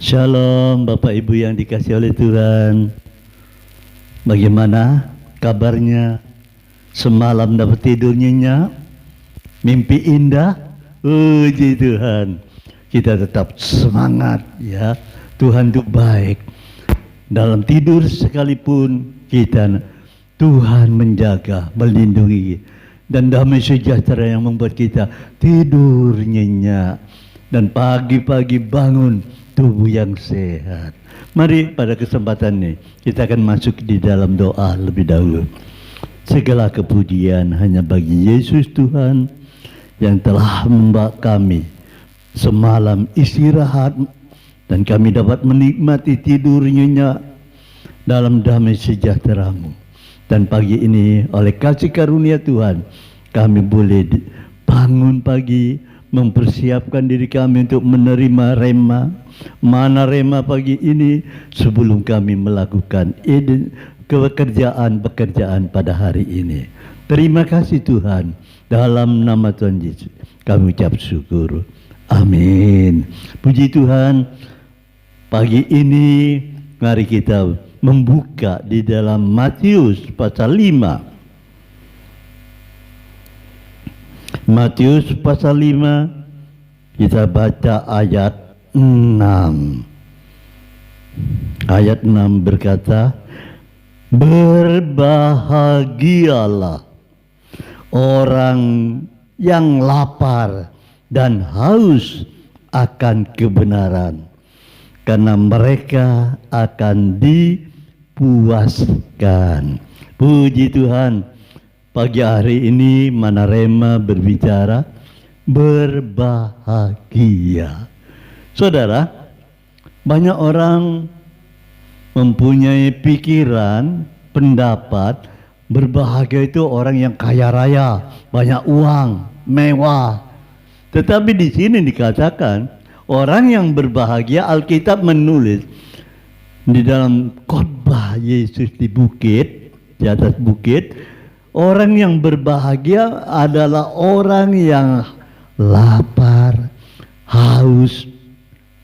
Shalom Bapak Ibu yang dikasihi oleh Tuhan. Bagaimana kabarnya? Semalam dapat tidur nyenyak? Mimpi indah? Puji Tuhan. Kita tetap semangat ya. Tuhan itu baik. Dalam tidur sekalipun Tuhan menjaga, melindungi. Dan damai sejahtera yang membuat kita tidur nyenyak. Dan pagi-pagi bangun tubuh yang sehat. Mari pada kesempatan ini kita akan masuk di dalam doa lebih dahulu. Segala kepujian hanya bagi Yesus Tuhan yang telah membawa kami semalam istirahat dan kami dapat menikmati tidur nyenyak dalam damai sejahtera-Mu. Dan pagi ini oleh kasih karunia Tuhan kami boleh bangun pagi, mempersiapkan diri kami untuk menerima rema. Mana rema pagi ini sebelum kami melakukan pekerjaan pada hari ini. Terima kasih Tuhan. Dalam nama Tuhan Yesus kami ucap syukur. Amin. Puji Tuhan. Pagi ini mari kita membuka di dalam Matius pasal 5. Matius pasal 5 kita baca ayat 6. Ayat 6 berkata, berbahagialah orang yang lapar dan haus akan kebenaran, karena mereka akan dipuaskan. Puji Tuhan. Pagi hari ini Manarema berbicara berbahagia. Saudara, banyak orang mempunyai pikiran, pendapat berbahagia itu orang yang kaya raya, banyak uang, mewah. Tetapi di sini dikatakan orang yang berbahagia, Alkitab menulis di dalam khotbah Yesus di bukit, di atas bukit, orang yang berbahagia adalah orang yang lapar, haus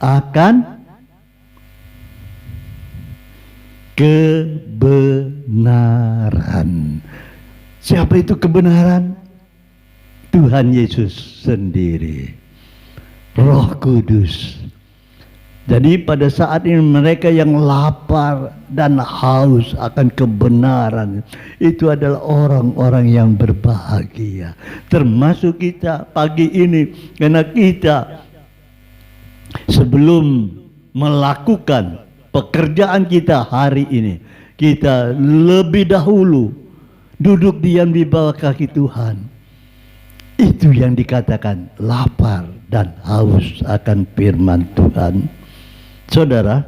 akan kebenaran. Siapa itu kebenaran? Tuhan Yesus sendiri, Roh Kudus. Jadi pada saat ini mereka yang lapar dan haus akan kebenaran itu adalah orang-orang yang berbahagia. Termasuk kita pagi ini, karena kita sebelum melakukan pekerjaan kita hari ini, kita lebih dahulu duduk diam di bawah kaki Tuhan. Itu yang dikatakan lapar dan haus akan firman Tuhan. Saudara,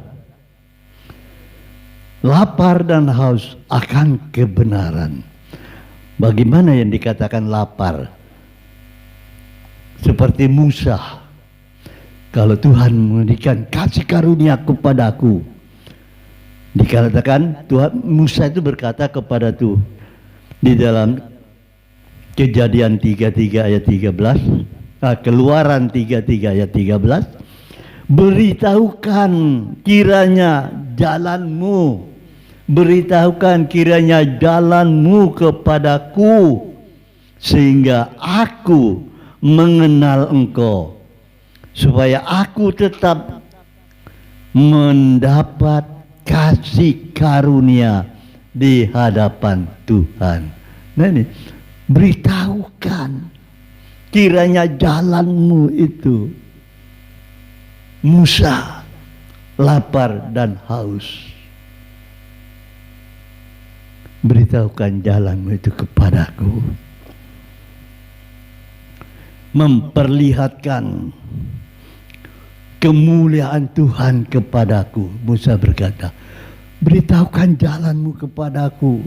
lapar dan haus akan kebenaran. Bagaimana yang dikatakan lapar? Seperti Musa. Kalau Tuhan memberikan kasih karunia kepadaku, dikatakan Tuhan, Musa itu berkata kepada Tuhan di dalam Kejadian 33 ayat 13, Keluaran 33 ayat 13, beritahukan kiranya jalanmu, beritahukan kiranya jalanmu kepadaku, sehingga aku mengenal engkau, supaya aku tetap mendapat kasih karunia di hadapan Tuhan. Nah ini, beritahukan kiranya jalanmu itu. Musa lapar dan haus. Beritahukan jalanmu itu kepadaku. Memperlihatkan kemuliaan Tuhan kepadaku. Musa berkata, beritahukan jalanmu kepadaku.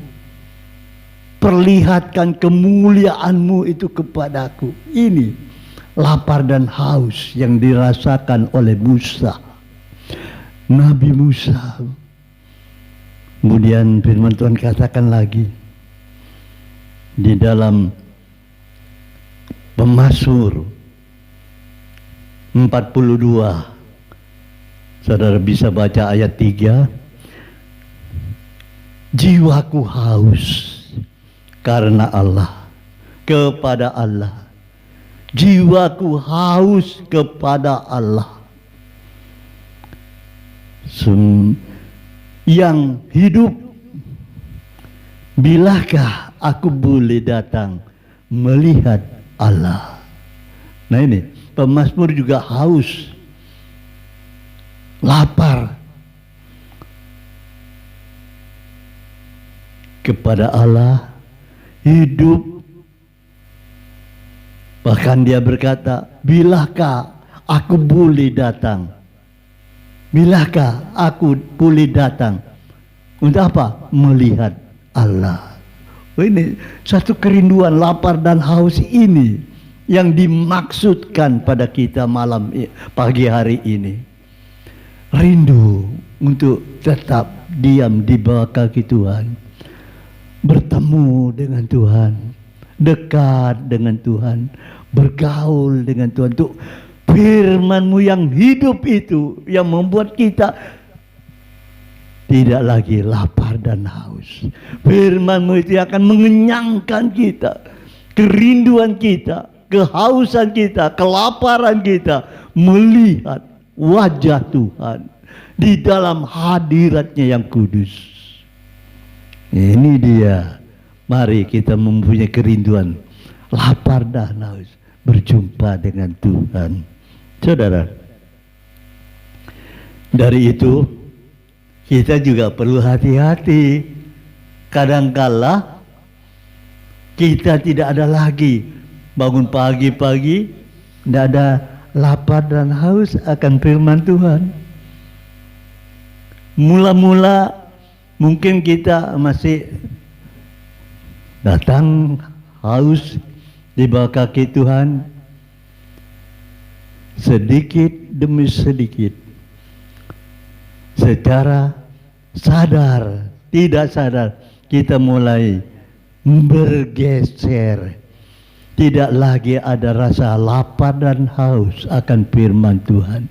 Perlihatkan kemuliaanmu itu kepadaku. Ini lapar dan haus yang dirasakan oleh Musa, Nabi Musa. Kemudian firman Tuhan katakan lagi di dalam Pemasmur 42 Saudara bisa baca ayat 3. Jiwaku haus karena Allah, kepada Allah. Jiwaku haus kepada Allah. Yang hidup, bilakah aku boleh datang melihat Allah? Nah ini, pemazmur juga haus, lapar kepada Allah, hidup. Bahkan dia berkata, bilakah aku boleh datang? Bilakah aku boleh datang? Untuk apa? Melihat Allah. Oh, ini satu kerinduan, lapar dan haus ini yang dimaksudkan pada kita pagi hari ini. Rindu untuk tetap diam di bawah kaki Tuhan, bertemu dengan Tuhan, dekat dengan Tuhan, bergaul dengan Tuhan. Untuk firman-Mu yang hidup itu yang membuat kita tidak lagi lapar dan haus. Firman-Mu itu akan mengenyangkan kita, kerinduan kita, kehausan kita, kelaparan kita, melihat wajah Tuhan di dalam hadirat-Nya yang kudus. Ini dia. Mari kita mempunyai kerinduan, lapar dan haus, berjumpa dengan Tuhan. Saudara, dari itu kita juga perlu hati-hati. Kadangkala kita tidak ada lagi bangun pagi-pagi, tidak ada lapar dan haus akan firman Tuhan. Mula-mula mungkin kita masih datang haus di bawah kaki Tuhan, sedikit demi sedikit, secara sadar, tidak sadar, kita mulai bergeser. Tidak lagi ada rasa lapar dan haus akan firman Tuhan.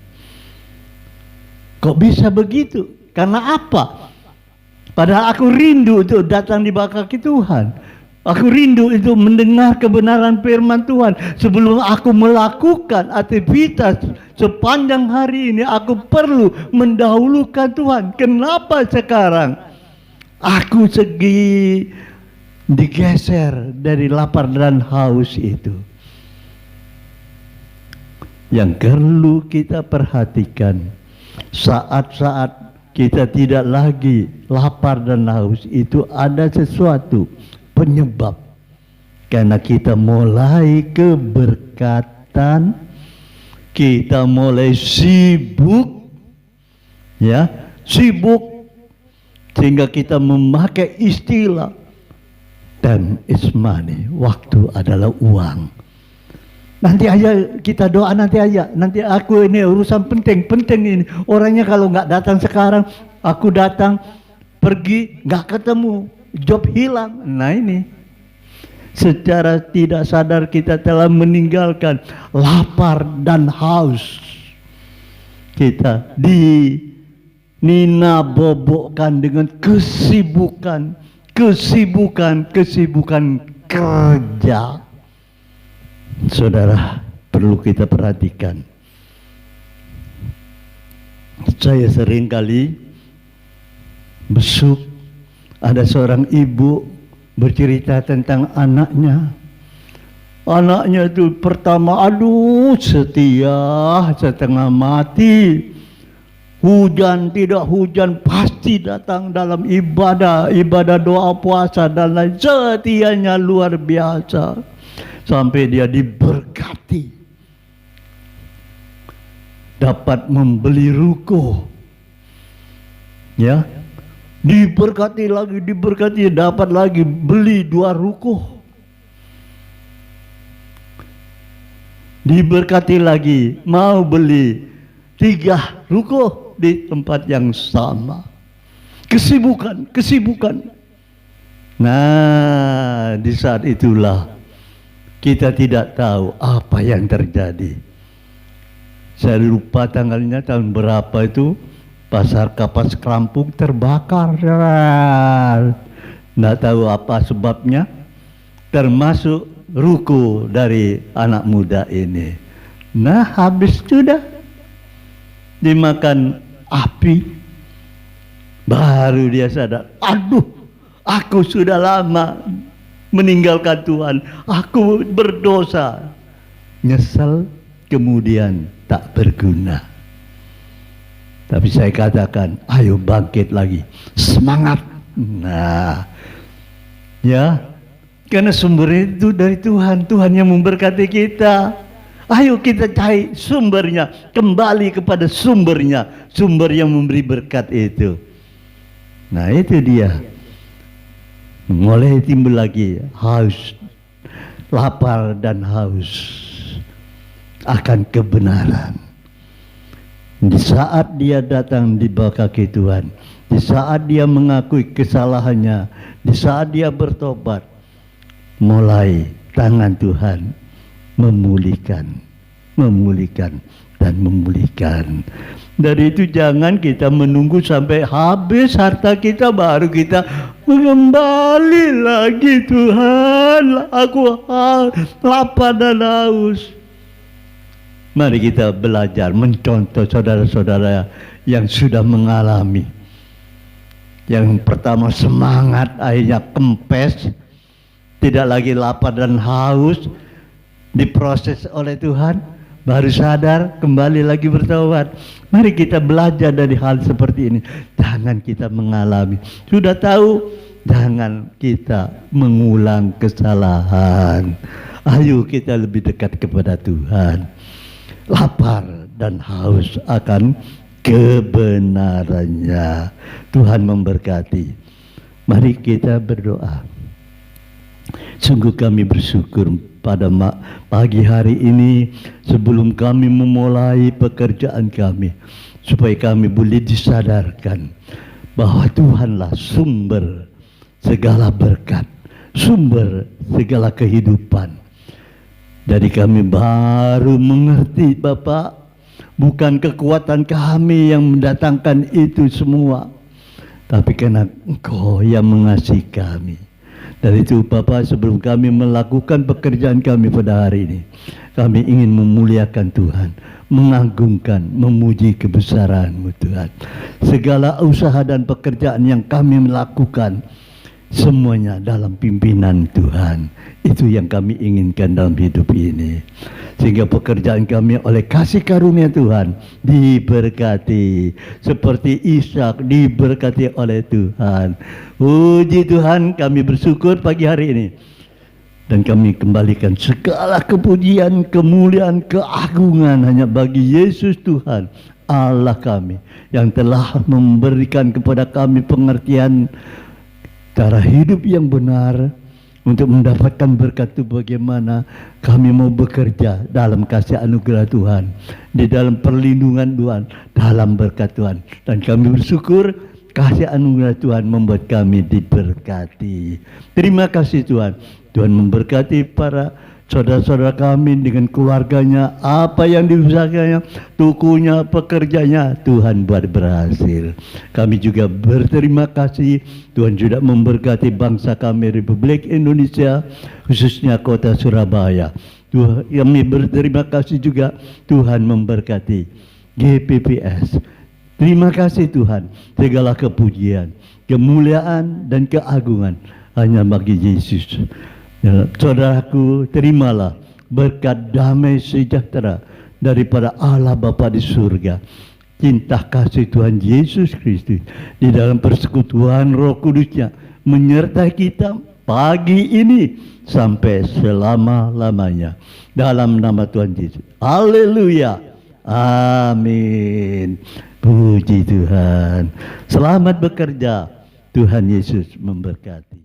Kok bisa begitu? Karena apa? Padahal aku rindu untuk datang di bawah kaki Tuhan. Aku rindu untuk mendengar kebenaran firman Tuhan. Sebelum aku melakukan aktivitas sepanjang hari ini, aku perlu mendahulukan Tuhan. Kenapa sekarang aku digeser dari lapar dan haus itu? Yang perlu kita perhatikan, saat-saat kita tidak lagi lapar dan haus, itu ada sesuatu penyebab. Karena kita mulai keberkatan, kita mulai sibuk, ya, sibuk, sehingga kita memakai istilah time is money, waktu adalah uang. Nanti aja kita doa, nanti aja, nanti aku ini urusan penting ini. Orangnya kalau nggak datang sekarang, aku datang, pergi nggak ketemu, job hilang. Nah ini, secara tidak sadar kita telah meninggalkan lapar dan haus kita, dinabobokkan dengan kesibukan kerja. Saudara, perlu kita perhatikan. Saya sering kali besuk ada seorang ibu bercerita tentang anaknya. Anaknya itu pertama, aduh, setia setengah mati. Hujan tidak hujan pasti datang dalam ibadah doa puasa dan lain. Setianya luar biasa. Sampai dia diberkati, dapat membeli ruko, ya, diberkati lagi, dapat lagi beli 2 ruko, diberkati lagi, mau beli 3 ruko di tempat yang sama. Kesibukan. Nah, di saat itulah kita tidak tahu apa yang terjadi. Saya lupa tanggalnya tahun berapa itu, pasar Kapas Kerampung terbakar. Nggak tahu apa sebabnya, termasuk ruko dari anak muda ini. Nah, habis sudah dimakan api, baru dia sadar, aduh, aku sudah lama meninggalkan Tuhan, aku berdosa. Nyesal, kemudian tak berguna. Tapi saya katakan, ayo bangkit lagi, semangat. Nah, ya, karena sumbernya itu dari Tuhan, Tuhan yang memberkati kita. Ayo kita cari sumbernya, kembali kepada sumbernya, sumber yang memberi berkat itu. Nah, itu dia. Mulai timbul lagi haus, lapar dan haus akan kebenaran. Di saat dia datang di bawah kaki Tuhan, di saat dia mengakui kesalahannya, di saat dia bertobat, mulai tangan Tuhan memulihkan, memulihkan dan memulihkan. Dari itu jangan kita menunggu sampai habis harta kita baru kita kembali lagi. Tuhan, aku lapar dan haus. Mari kita belajar mencontoh saudara-saudara yang sudah mengalami. Yang pertama semangat, akhirnya kempes, tidak lagi lapar dan haus, diproses oleh Tuhan, baru sadar, kembali lagi bertobat. Mari kita belajar dari hal seperti ini. Jangan kita mengalami, sudah tahu, jangan kita mengulang kesalahan. Ayo kita lebih dekat kepada Tuhan. Lapar dan haus akan kebenarannya. Tuhan memberkati. Mari kita berdoa. Sungguh kami bersyukur pada pagi hari ini, sebelum kami memulai pekerjaan kami, supaya kami boleh disadarkan bahwa Tuhanlah sumber segala berkat, sumber segala kehidupan. Jadi kami baru mengerti, Bapak, bukan kekuatan kami yang mendatangkan itu semua, tapi karena Engkau yang mengasihi kami. Dari itu Bapak, sebelum kami melakukan pekerjaan kami pada hari ini, kami ingin memuliakan Tuhan, mengagungkan, memuji kebesaran-Mu Tuhan. Segala usaha dan pekerjaan yang kami melakukan, semuanya dalam pimpinan Tuhan. Itu yang kami inginkan dalam hidup ini. Sehingga pekerjaan kami oleh kasih karunia Tuhan diberkati. Seperti Ishak diberkati oleh Tuhan. Puji Tuhan, kami bersyukur pagi hari ini. Dan kami kembalikan segala kepujian, kemuliaan, keagungan hanya bagi Yesus Tuhan, Allah kami, yang telah memberikan kepada kami pengertian cara hidup yang benar. Untuk mendapatkan berkat itu, bagaimana kami mau bekerja dalam kasih anugerah Tuhan, di dalam perlindungan Tuhan, dalam berkat Tuhan. Dan kami bersyukur kasih anugerah Tuhan membuat kami diberkati. Terima kasih Tuhan. Tuhan memberkati para saudara-saudara kami dengan keluarganya, apa yang diusahakannya, tukunya, pekerjanya, Tuhan buat berhasil. Kami juga berterima kasih, Tuhan juga memberkati bangsa kami Republik Indonesia, khususnya kota Surabaya. Tuhan, kami berterima kasih juga, Tuhan memberkati GPPS. Terima kasih Tuhan, segala kepujian, kemuliaan dan keagungan hanya bagi Yesus. Ya, saudaraku, terimalah berkat damai sejahtera daripada Allah Bapa di surga, cinta kasih Tuhan Yesus Kristus di dalam persekutuan Roh Kudusnya menyertai kita pagi ini sampai selama-lamanya. Dalam nama Tuhan Yesus. Haleluya. Amin. Puji Tuhan. Selamat bekerja. Tuhan Yesus memberkati.